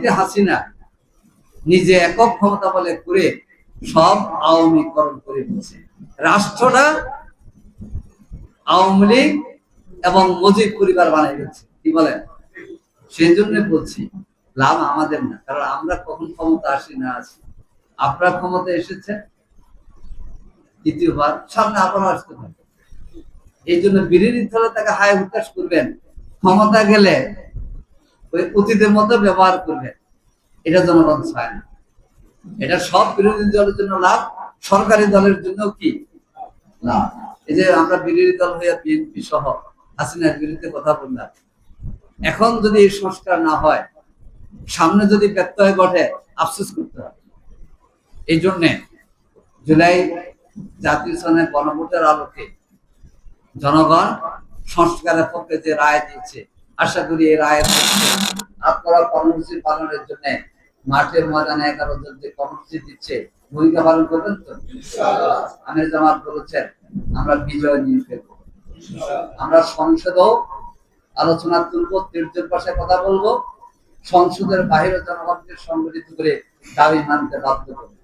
রাজনীতি হাসিনা নিজে একক ক্ষমতা বলে করে সব আওয়ামীকরণ করে দিচ্ছে। রাষ্ট্রটা আওয়ামী লীগ এবং মুজিব পরিবার বানিয়ে দিচ্ছে। কি বলেন? সেই জন্য বলছি লাভ আমাদের না, কারণ আমরা কখন ক্ষমতা আসি না আসি। আপনারা ক্ষমতা এসেছে দ্বিতীয়বার, সামনে আবারও আসতে পারে। এই জন্য বিরোধী দলে তাকে হায় হুতাশ করবেন, ক্ষমতা গেলে ওই অতীতের মতো ব্যবহার করবেন, এটা জনগণ চায় না। এটা সব বিরোধী দলের জন্য লাভ, সরকারি দলের জন্য কি লাভ। এই যে আমরা বিরোধী দল হয়ে বিএনপি সহ হাসিনার বিরুদ্ধে কথা বললাম, এখন যদি এই সংস্কার না হয়, সামনে যদি ব্যত্যয় ঘটে, আফসোস করতে হবে। এই জন্যে জুলাই জাতীয় সনদের গণভোটের আলোকে জনগণ সংস্কারের পক্ষে যে রায় দিয়েছে, আশা করি এই রায়ের পক্ষে আপনারা কর্মসূচি পালনের জন্য মাঠের ময়দানে 11 জন যে কর্মসূচি দিচ্ছে ভূমিকা পালন করবেন তো? আমির জামাত বলেছেন আমরা বিজয় নিয়ে ফেলবো। আমরা সংসদেও আলোচনা তুলবো, তীর্থের পাশে কথা বলবো, সংসদের বাইরে জনগণকে সংগঠিত করে দাবি মানতে বাধ্য করবো।